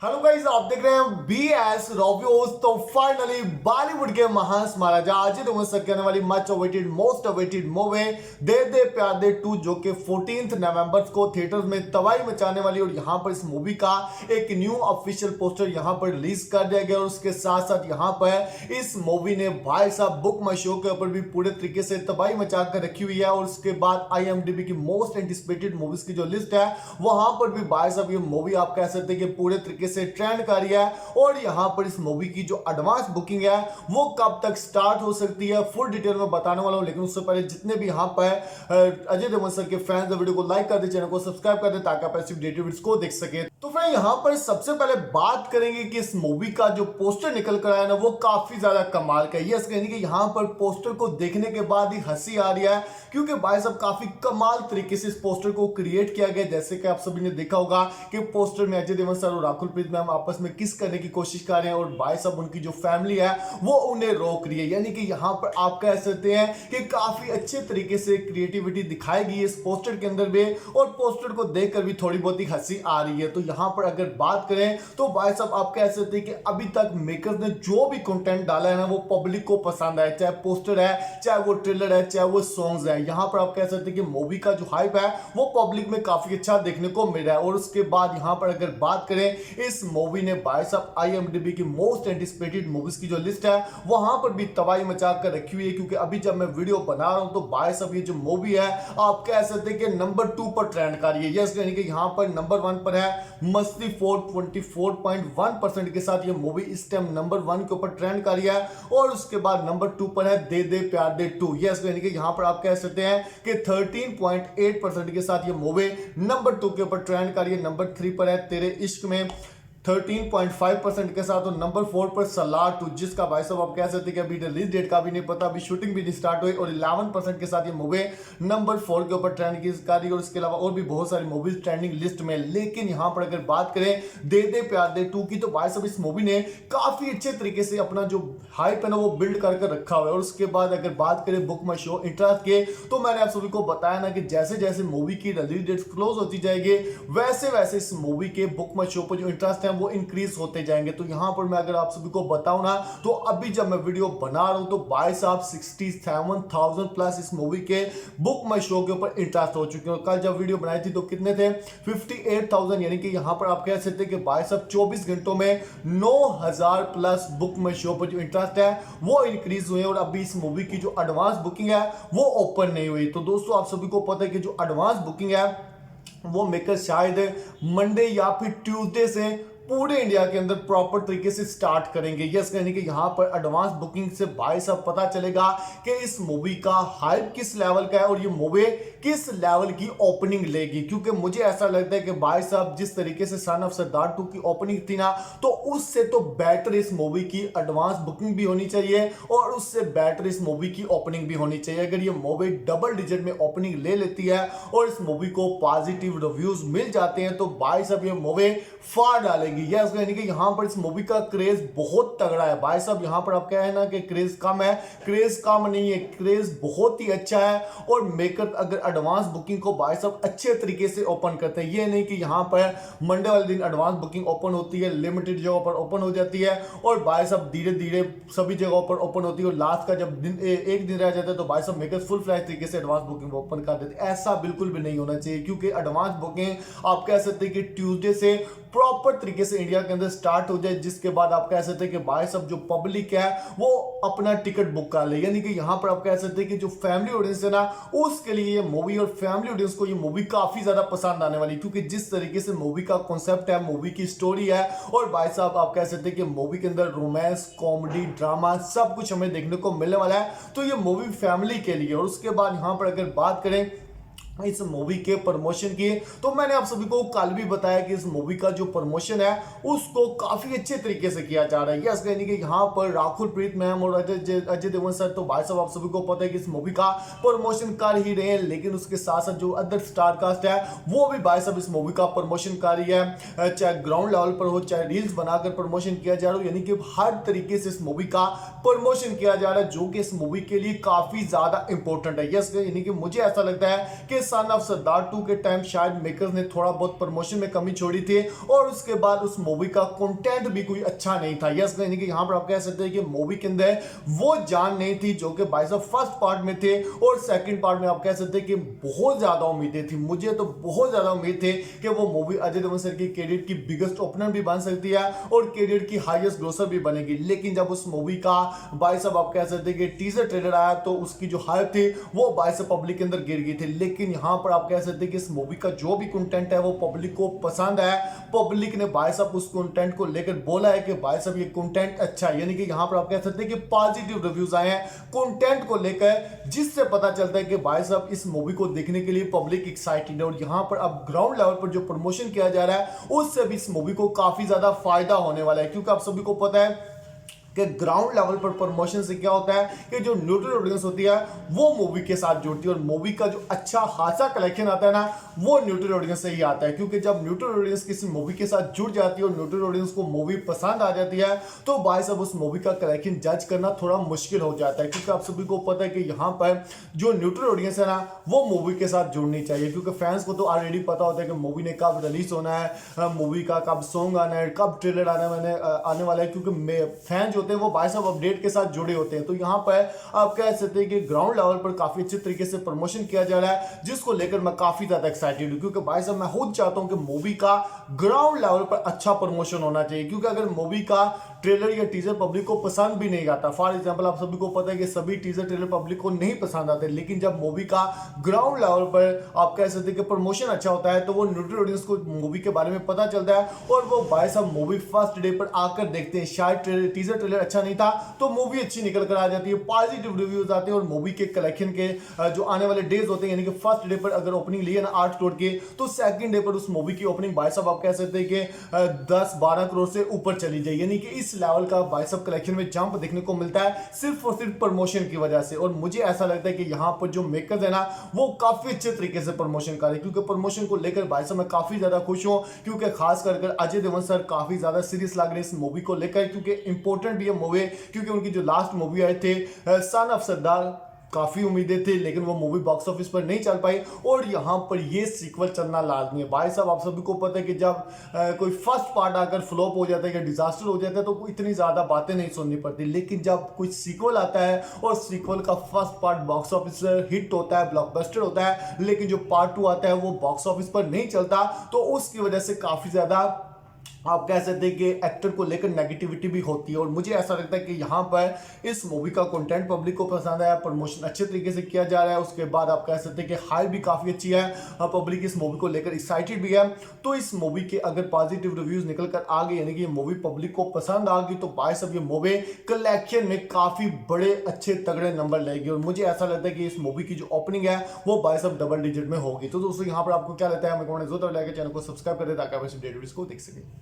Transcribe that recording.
Hello guys, आप देख रहे हैं बीएस रॉबियोस। तो फाइनली बॉलीवुड के महान महाराजा अजय देवगन सर की आने वाली much awaited most awaited movie De De Pyaar De 2 जो कि 14 नवंबर को थिएटर्स में तबाही मचाने वाली। और यहां पर इस मूवी का एक न्यू ऑफिशियल पोस्टर यहां पर रिलीज कर दिया गया। और उसके साथ साथ यहां पर इस मूवी ने भाई साहब बुक माई शो के ऊपर भी पूरे तरीके से तबाही मचा कर रखी हुई है। और उसके बाद IMDb की मोस्ट एंटिसिपेटेड मूवीज की जो लिस्ट है वहां पर भी भाई साहब ये मूवी आप कह सकते हैं कि पूरे तरीके से ट्रेंड कर रही है। और यहां पर इस मूवी की जो एडवांस बुकिंग है वो कब तक स्टार्ट हो सकती है फुल डिटेल में बताने वाला हूं। लेकिन उससे पहले जितने भी यहां पर अजय देवगन सर के फैंस वीडियो को लाइक कर दे, चैनल को सब्सक्राइब कर दे ताकि आप ऐसी अपडेटेड वीडियोस को देख सके। तो फ्रेंड यहां पर सबसे पहले बात करेंगे कि इस मूवी का जो पोस्टर निकल कर आया ना वो काफी ज्यादा कमाल का है। यस कहने कि यहां पर पोस्टर को देखने के बाद ही हंसी आ रही है, क्योंकि भाई साहब काफी कमाल तरीके से इस पोस्टर को क्रिएट किया गया। जैसे कि आप सभी ने देखा होगा कि पोस्टर में अजय देवगन सर और राकुल प्रीत मैम आपस में किस करने की कोशिश कर रहे हैं और भाई साहब उनकी जो फैमिली है वो उन्हें रोक रही है। यानी कि यहां पर आप कह सकते हैं कि काफी अच्छे तरीके से क्रिएटिविटी दिखाई गई इस पोस्टर के अंदर भी। और पोस्टर को देखकर भी थोड़ी बहुत ही हंसी आ रही है। तो यहां पर अगर बात करें तो भाई साहब आप कह सकते हैं कि अभी तक मेकर्स ने जो भी कंटेंट डाला है ना वो पब्लिक को पसंद आया, चाहे पोस्टर है, चाहे वो ट्रेलर है, चाहे वो सॉन्ग्स है। यहां पर आप कह सकते हैं कि मूवी का जो हाइप है वो पब्लिक में काफी अच्छा देखने को मिल रहा है। और उसके बाद यहां पर अगर बात करें इस मूवी ने भाई साहब IMDb की मोस्ट एंटिसिपेटेड मूवीज की जो लिस्ट है वहां पर भी तबाही मचा कर रखी हुई है। क्योंकि अभी जब मैं वीडियो बना रहा हूं तो भाई साहब ये जो मूवी है आप कह सकते हैं कि नंबर 2 पर ट्रेंड कर रही है। यस यानी कि यहां पर नंबर 1 पर है मस्ती 24.1% के साथ ये मूवी इस टाइम नंबर 1 के ऊपर ट्रेंड कर रही है। और उसके बाद नंबर 2 पर है दे दे प्यार दे 2। यस यानी कि यहां पर आप कह सकते हैं कि 13.8% के साथ ये मूवी नंबर 2 के ऊपर ट्रेंड कर रही है। नंबर 3 पर है तेरे इश्क में 13.5% के साथ। और नंबर 4 पर सलार 2 जिसका भाई साहब आप कह सकते हैं कि अभी रिलीज डेट का भी नहीं पता, अभी शूटिंग भी नहीं स्टार्ट हुई। और 11% के साथ ये मूवी नंबर 4 के ऊपर ट्रेंड की कर रही है। और इसके अलावा और भी बहुत सारी मूवीज ट्रेंडिंग लिस्ट में। लेकिन यहां पर अगर बात करें दे दे प्यार दे 2 की तो भाई साहब इस मूवी ने काफी अच्छे तरीके से अपना जो हाइप है ना वो बिल्ड करके रखा हुआ है। और उसके बाद अगर बात करें बुक माई शो इंटरेस्ट के तो मैंने आप सभी को बताया ना कि जैसे जैसे मूवी की रिलीज डेट क्लोज होती जाएगी वैसे वैसे इस मूवी के बुक माई शो पर जो इंटरेस्ट है वो इंक्रीज होते जाएंगे। तो यहां पर मैं अगर आप सभी को बताऊं ना तो अभी जब मैं वीडियो बना रहा हूं तो भाई साहब 67,000 प्लस इस मूवी के बुक माई शो के ऊपर इंटरेस्ट हो चुके हैं। कल जब वीडियो बनाई थी तो कितने थे 58,000। यानी कि यहां पर आप कह सकते हैं कि भाई साहब 24 घंटों में 9,000 प्लस बुक माई शो पर जो इंटरेस्ट है वो इंक्रीज हुए। और अभी इस मूवी की जो एडवांस बुकिंग है वो ओपन नहीं हुई। तो दोस्तों आप सभी को पता है कि जो एडवांस बुकिंग है वो मेकर शायद मंडे या फिर ट्यूसडे से पूरे इंडिया के अंदर प्रॉपर तरीके से स्टार्ट करेंगे। यस कहने के यहां पर एडवांस बुकिंग से भाई साहब पता चलेगा कि इस मूवी का हाइप किस लेवल का है और ये मूवी किस लेवल की ओपनिंग लेगी। क्योंकि मुझे ऐसा लगता है कि भाई साहब जिस तरीके से सन ऑफ सरदार 2 की ओपनिंग थी ना तो उससे तो बेटर इस मूवी की एडवांस बुकिंग भी होनी चाहिए और उससे बेटर इस मूवी की ओपनिंग भी होनी चाहिए। अगर ये मूवी डबल डिजिट में ओपनिंग ले लेती है और इस मूवी को पॉजिटिव रिव्यूज मिल जाते हैं तो भाई साहब ये मूवी फाड़ डालेगी। यस यानी कि यहां पर इस मूवी का क्रेज बहुत तगड़ा है। भाई साहब यहां पर आप क्या है ना कि क्रेज कम है, क्रेज कम नहीं है, क्रेज बहुत ही अच्छा है। और मेकर अगर एडवांस बुकिंग को भाई साहब अच्छे तरीके से ओपन करते हैं, ये नहीं कि यहां पर मंडे वाले दिन एडवांस बुकिंग ओपन होती है, लिमिटेड जगहों पर ओपन हो जाती है और भाई साहब धीरे धीरे सभी जगहों पर ओपन होती है और लास्ट का जब दिन एक दिन रह जाता है तो भाई साहब मेकर फुल फ्लैश तरीके से एडवांस बुकिंग ओपन कर देते हैं। ऐसा बिल्कुल भी नहीं होना चाहिए, क्योंकि एडवांस बुकिंग आप कह सकते हैं कि ट्यूसडे से प्रॉपर तरीके से इंडिया के अंदर स्टार्ट हो जाए, जिसके बाद आप कह सकते हैं कि भाई साहब जो पब्लिक है वो अपना टिकट बुक कर ले। यानी कि यहां पर आप कह सकते हैं कि जो फैमिली ऑडियंस है ना उसके लिए ये मूवी और फैमिली ऑडियंस को ये मूवी काफी ज्यादा पसंद आने वाली, क्योंकि जिस तरीके से मूवी का कॉन्सेप्ट है, मूवी की स्टोरी है और भाई साहब आप कह सकते हैं कि मूवी के अंदर रोमांस, कॉमेडी, ड्रामा सब कुछ हमें देखने को मिलने वाला है। तो ये मूवी फैमिली के लिए। और उसके बाद यहां पर अगर बात करें इस मूवी के प्रमोशन की तो मैंने आप सभी को कल भी बताया कि इस मूवी का जो प्रमोशन है उसको काफी अच्छे तरीके से किया जा रहा है। यस यानी कि यहाँ पर राकुल प्रीत मैम और अजय देवगन सर तो भाई साहब आप सभी को पता है कि इस मूवी का प्रमोशन कर ही रहे हैं, लेकिन उसके साथ साथ जो अदर स्टार कास्ट है वो भी भाई साहब इस मूवी का प्रमोशन कर रही है, चाहे ग्राउंड लेवल पर हो चाहे रील्स बनाकर प्रमोशन किया जा रहा हो। यानी कि हर तरीके से इस मूवी का प्रमोशन किया जा रहा है जो कि इस मूवी के लिए काफी ज्यादा इंपॉर्टेंट है। यस यानी कि मुझे ऐसा लगता है कि सन ऑफ सरदार 2 के टाइम शायद मेकर्स ने थोड़ा बहुत प्रमोशन में कमी छोड़ी थी और उसके बाद उस मूवी का कंटेंट भी कोई अच्छा नहीं था। यस, यानी कि यहाँ पर आप कह सकते हैं कि मूवी के अंदर वो जान नहीं थी जो कि भाई साहब फर्स्ट पार्ट में थे और सेकंड पार्ट में आप कह सकते हैं कि बहुत ज्यादा उम्मीदें थी। मुझे तो बहुत ज्यादा उम्मीद थी कि वो मूवी अजय देवगन सर की कैरियर की बिगेस्ट ओपनर भी बन सकती है और कैरियर की हाईएस्ट ग्रोसर भी बनेगी। लेकिन जब उस मूवी का भाई साहब आप कह सकते हैं कि टीजर ट्रेलर आया तो उसकी जो हाइप थी वो भाई साहब पब्लिक के अंदर गिर गई थी। लेकिन यहां पर आप कह सकते हैं कि इस मूवी का जो भी कंटेंट है वो पब्लिक को पसंद है। पब्लिक ने भाई साहब उस कंटेंट को लेकर बोला है कि भाई साहब ये कंटेंट अच्छा है, यानी कि यहां पर आप कह सकते हैं कि पॉजिटिव रिव्यूज आए हैं कंटेंट को लेकर, जिससे पता चलता है कि भाई साहब इस मूवी को देखने के लिए पब्लिक एक्साइटेड है। और यहां पर अब ग्राउंड लेवल पर जो प्रमोशन किया जा रहा है उससे भी इस मूवी को काफी ज्यादा फायदा होने वाला है, क्योंकि आप सभी को पता है कि ग्राउंड लेवल पर प्रमोशन से क्या होता है कि जो न्यूट्रल ऑडियंस होती है वो मूवी के साथ जुड़ती है और मूवी का जो अच्छा खासा कलेक्शन आता है ना वो न्यूट्रल ऑडियंस से ही आता है। क्योंकि जब न्यूट्रल ऑडियंस किसी मूवी के साथ जुड़ जाती है और न्यूट्रल ऑडियंस को मूवी पसंद आ जाती है तो भाई साहब उस मूवी का कलेक्शन जज करना थोड़ा मुश्किल हो जाता है। क्योंकि आप सभी को पता है कि यहाँ पर जो न्यूट्रल ऑडियंस है ना वो मूवी के साथ जुड़नी चाहिए, क्योंकि फैंस को तो ऑलरेडी पता होता है कि मूवी ने कब रिलीज होना है, मूवी का कब सॉन्ग आना है, कब ट्रेलर आने वाला है, क्योंकि फैन जो होते हैं वो भाई साहब अपडेट के साथ जुड़े होते हैं। तो यहाँ पर आप कह सकते हैं कि ग्राउंड लेवल पर काफी अच्छे तरीके से प्रमोशन किया जा रहा है, जिसको लेकर मैं काफी ज्यादा एक्साइटेड हूँ। क्योंकि भाई साहब मैं खुद चाहता हूँ कि मूवी का ग्राउंड लेवल पर अच्छा प्रमोशन होना चाहिए, क्योंकि अगर मूवी का ट्रेलर या टीजर पब्लिक को पसंद भी नहीं आता, फॉर एग्जांपल आप सभी को पता है कि सभी टीजर ट्रेलर पब्लिक को नहीं पसंद आते, लेकिन जब मूवी का ग्राउंड लेवल पर आप कह सकते हैं कि प्रमोशन अच्छा होता है तो वो न्यूट्रल ऑडियंस को मूवी के बारे में पता चलता है और वो भाई साहब मूवी फर्स्ट डे पर आकर देखते हैं। शायद टीजर ट्रेलर अच्छा नहीं था तो मूवी अच्छी निकल कर आ जाती है, पॉजिटिव रिव्यूज आते हैं और मूवी के कलेक्शन के जो आने वाले डेज होते हैं, यानी कि फर्स्ट डे पर अगर ओपनिंग ली है ना 8 करोड़ की तो सेकंड डे पर उस मूवी की ओपनिंग भाई साहब आप कह सकते हैं कि 10-12 करोड़ से ऊपर चली जाए, यानी कि इस लेवल का भाई साहब कलेक्शन में जंप देखने को मिलता है सिर्फ और सिर्फ प्रमोशन की वजह से। और मुझे ऐसा लगता है कि यहाँ पर जो मेकर्स है ना वो काफी अच्छे तरीके से प्रमोशन कर रहे हैं, क्योंकि प्रमोशन को लेकर भाई साहब मैं काफी ज्यादा खुश हूँ, क्योंकि खास कर अजय देवगन सर काफी ज्यादा सीरियस लग रहे हैं इस मूवी को लेकर, क्योंकि इंपॉर्टेंट भी है मूवी, क्योंकि उनकी जो लास्ट मूवी आई थी सन ऑफ सरदार काफी उम्मीदें थी लेकिन वो मूवी बॉक्स ऑफिस पर नहीं चल पाई और यहाँ पर ये सीक्वल चलना लाजमी है। भाई साहब आप सभी को पता है कि जब कोई फर्स्ट पार्ट आकर फ्लॉप हो जाता है या डिजास्टर हो जाता है तो इतनी ज्यादा बातें नहीं सुननी पड़ती, लेकिन जब कोई सीक्वल आता है और सीक्वल का first part box office hit होता है, ब्लॉकबस्टर होता है, लेकिन जो पार्ट 2 आता है वो बॉक्स ऑफिस पर नहीं चलता, तो उसकी वजह से काफी ज्यादा आप कह सकते हैं कि एक्टर को लेकर नेगेटिविटी भी होती है। और मुझे ऐसा लगता है कि यहाँ पर इस मूवी का कंटेंट पब्लिक को पसंद आया, प्रमोशन अच्छे तरीके से किया जा रहा है, उसके बाद आप कह सकते हैं कि हाइप भी काफ़ी अच्छी है, पब्लिक इस मूवी को लेकर एक्साइटेड भी है। तो इस मूवी के अगर पॉजिटिव रिव्यूज़ निकल कर आ गए, यानी कि ये मूवी पब्लिक को पसंद आ गई, तो भाई साहब ये मूवी कलेक्शन में काफ़ी बड़े अच्छे तगड़े नंबर लेगी। और मुझे ऐसा लगता है कि इस मूवी की जो ओपनिंग है वो भाई साहब डबल डिजिट में होगी। तो दोस्तों यहाँ पर आपको क्या लगता है, हमें कमेंट जरूर चैनल को सब्सक्राइब कर दे ताकि आप इस वीडियो को देख सकें।